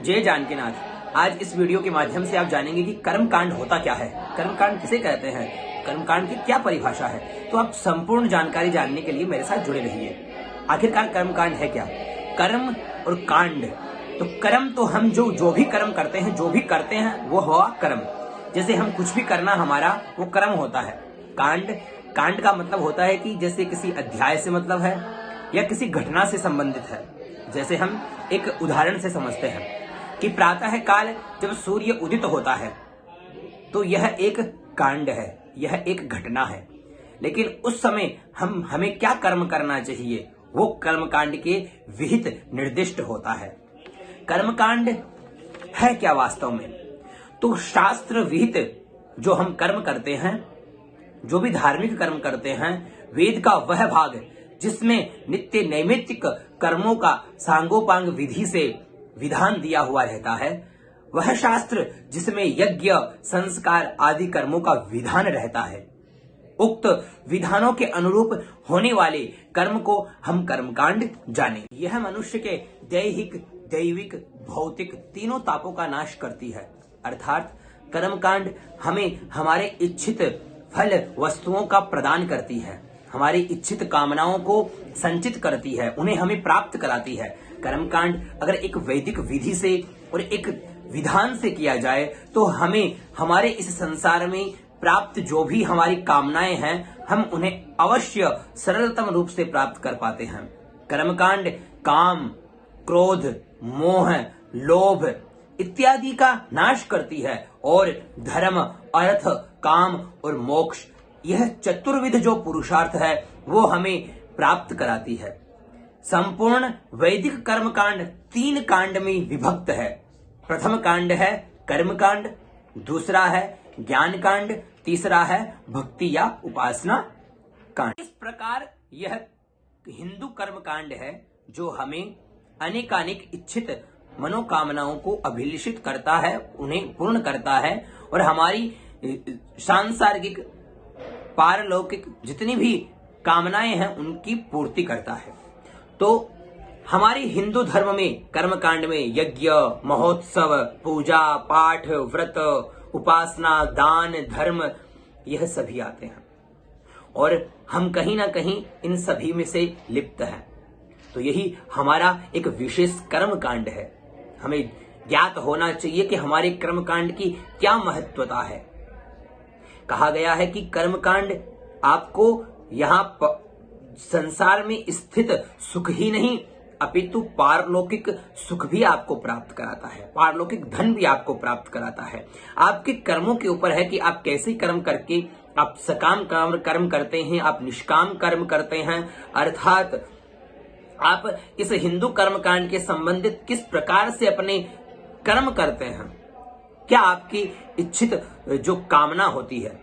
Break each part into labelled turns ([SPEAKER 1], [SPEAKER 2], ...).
[SPEAKER 1] जय जानकीनाथ। आज इस वीडियो के माध्यम से आप जानेंगे कि कर्मकांड होता क्या है, कर्मकांड किसे कहते हैं, कर्मकांड की क्या परिभाषा है। तो आप संपूर्ण जानकारी जानने के लिए मेरे साथ जुड़े रहिए। आखिरकार कर्मकांड है क्या? कर्म और कांड। तो कर्म तो हम जो भी कर्म करते हैं, जो भी करते हैं वो हुआ कर्म। जैसे हम कुछ भी करना हमारा वो कर्म होता है। कांड का मतलब होता है कि जैसे किसी अध्याय से मतलब है या किसी घटना से संबंधित है। जैसे हम एक उदाहरण से समझते हैं कि प्रातः काल जब सूर्य उदित होता है तो यह एक कांड है, यह एक घटना है। लेकिन उस समय हमें क्या कर्म करना चाहिए वो कर्मकांड के विहित निर्दिष्ट होता है। कर्मकांड है क्या वास्तव में? तो शास्त्र विहित जो हम कर्म करते हैं, जो भी धार्मिक कर्म करते हैं, वेद का वह भाग जिसमें नित्य नैमित्तिक कर्मों का सांगोपांग विधि से विधान दिया हुआ रहता है, वह शास्त्र जिसमें यज्ञ संस्कार आदि कर्मों का विधान रहता है, उक्त विधानों के अनुरूप होने वाले कर्म को हम कर्मकांड जाने। यह मनुष्य के दैहिक, दैविक, भौतिक तीनों तापों का नाश करती है। अर्थात कर्मकांड हमें हमारे इच्छित फल वस्तुओं का प्रदान करती है, हमारी इच्छित कामनाओं को संचित करती है, उन्हें हमें प्राप्त कराती है। कर्मकांड अगर एक वैदिक विधि से और एक विधान से किया जाए तो हमें हमारे इस संसार में प्राप्त जो भी हमारी कामनाएं हैं, हम उन्हें अवश्य सरलतम रूप से प्राप्त कर पाते हैं। कर्मकांड काम, क्रोध, मोह, लोभ इत्यादि का नाश करती है और धर्म, अर्थ, काम और मोक्ष, यह चतुर्विध जो पुरुषार्थ है वो हमें प्राप्त कराती है। संपूर्ण वैदिक कर्मकांड 3 कांड में विभक्त है। प्रथम कांड है कर्मकांड, दूसरा है ज्ञान कांड, तीसरा है भक्ति या उपासना कांड। इस प्रकार यह हिंदू कर्मकांड है जो हमें अनेकानेक इच्छित मनोकामनाओं को अभिलषित करता है, उन्हें पूर्ण करता है और हमारी सांसारिक, पारलौकिक जितनी भी कामनाएं हैं उनकी पूर्ति करता है। तो हमारे हिंदू धर्म में कर्मकांड में यज्ञ, महोत्सव, पूजा पाठ, व्रत, उपासना, दान, धर्म यह सभी आते हैं और हम कहीं ना कहीं इन सभी में से लिप्त हैं। तो यही हमारा एक विशेष कर्मकांड है। हमें ज्ञात होना चाहिए कि हमारे कर्मकांड की क्या महत्वता है। कहा गया है कि कर्मकांड आपको यहाँ संसार में स्थित सुख ही नहीं अपितु पारलौकिक सुख भी आपको प्राप्त कराता है, पारलौकिक धन भी आपको प्राप्त कराता है। आपके कर्मों के ऊपर है कि आप कैसे कर्म करके आप सकाम कर्म करते हैं, आप निष्काम कर्म करते हैं। अर्थात आप इस हिंदू कर्मकांड के संबंधित किस प्रकार से अपने कर्म करते हैं, क्या आपकी इच्छित जो कामना होती है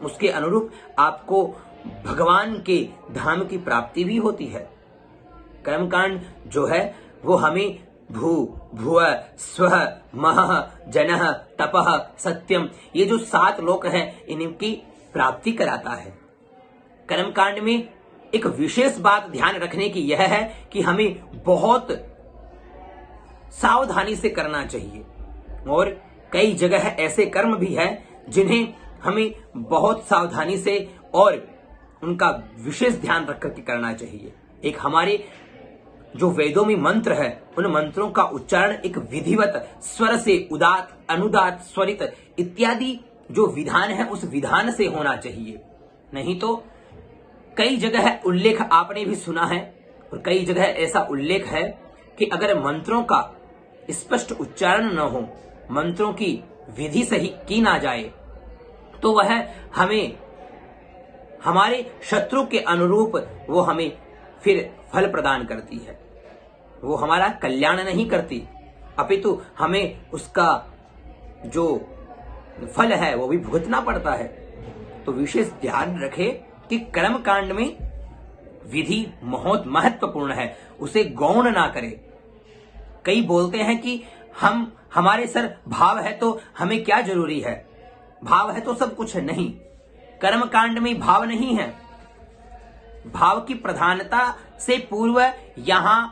[SPEAKER 1] उसके अनुरूप आपको भगवान के धाम की प्राप्ति भी होती है। कर्मकांड जो है वो हमें भुव, स्व, महः, जनः, तपः, सत्यम ये जो 7 लोक हैं इनकी प्राप्ति कराता है। कर्मकांड में एक विशेष बात ध्यान रखने की यह है कि हमें बहुत सावधानी से करना चाहिए और कई जगह ऐसे कर्म भी हैं जिन्हें हमें बहुत सावधानी से और उनका विशेष ध्यान रख करके करना चाहिए। एक हमारे जो वेदों में मंत्र है उन मंत्रों का उच्चारण एक विधिवत स्वर से, उदात, अनुदात, स्वरित इत्यादि जो विधान है उस विधान से होना चाहिए। नहीं तो कई जगह उल्लेख आपने भी सुना है और कई जगह ऐसा उल्लेख है कि अगर मंत्रों का स्पष्ट उच्चारण न हो, मंत्रों की विधि सही की ना जाए तो वह हमें हमारे शत्रु के अनुरूप वो हमें फिर फल प्रदान करती है, वो हमारा कल्याण नहीं करती अपितु हमें उसका जो फल है वो भी भुगतना पड़ता है। तो विशेष ध्यान रखें कि कर्मकांड में विधि बहुत महत्वपूर्ण है, उसे गौण ना करें। कई बोलते हैं कि हमारे सर भाव है तो हमें क्या जरूरी है, भाव है तो सब कुछ है। नहीं, कर्मकांड में भाव नहीं है। भाव की प्रधानता से पूर्व यहां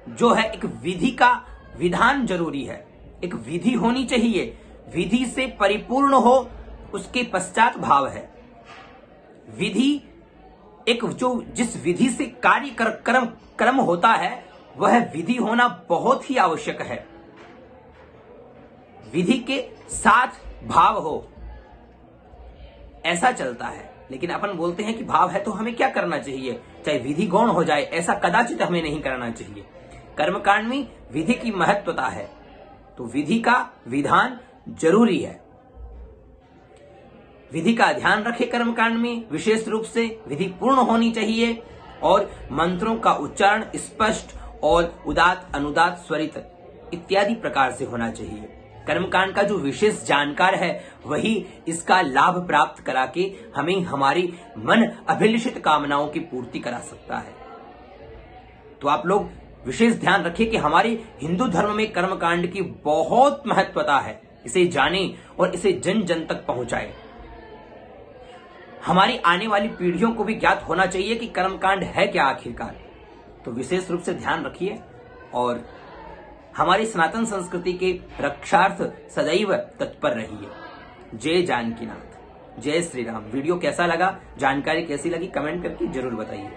[SPEAKER 1] जो है एक विधि का विधान जरूरी है, एक विधि होनी चाहिए, विधि से परिपूर्ण हो, उसके पश्चात भाव है। विधि एक जो जिस विधि से कार्य कर्म होता है, वह विधि होना बहुत ही आवश्यक है। विधि के साथ भाव हो, ऐसा चलता है। लेकिन अपन बोलते हैं कि भाव है तो हमें क्या करना चाहिए, चाहे विधि गौण हो जाए, ऐसा कदाचित हमें नहीं करना चाहिए। कर्मकांड में विधि की महत्वता है, तो विधि का विधान जरूरी है। विधि का ध्यान रखें कर्मकांड में, विशेष रूप से विधि पूर्ण होनी चाहिए और मंत्रों का उच्चारण स्पष्ट और उदात्त अनुदात्त स्वरित इत्यादि प्रकार से होना चाहिए। कर्मकांड का जो विशेष जानकार है वही इसका लाभ प्राप्त करा के हमें हमारी मन अभिलषित कामनाओं की पूर्ति करा सकता है। तो आप लोग विशेष ध्यान रखिए कि हमारे हिंदू धर्म में कर्मकांड की बहुत महत्वता है। इसे जाने और इसे जन जन तक पहुंचाए। हमारी आने वाली पीढ़ियों को भी ज्ञात होना चाहिए कि कर्मकांड है क्या आखिरकार। तो विशेष रूप से ध्यान रखिए और हमारी सनातन संस्कृति के रक्षार्थ सदैव तत्पर रहिए। जय जानकीनाथ, जय श्री राम। वीडियो कैसा लगा, जानकारी कैसी लगी, कमेंट करके जरूर बताइए।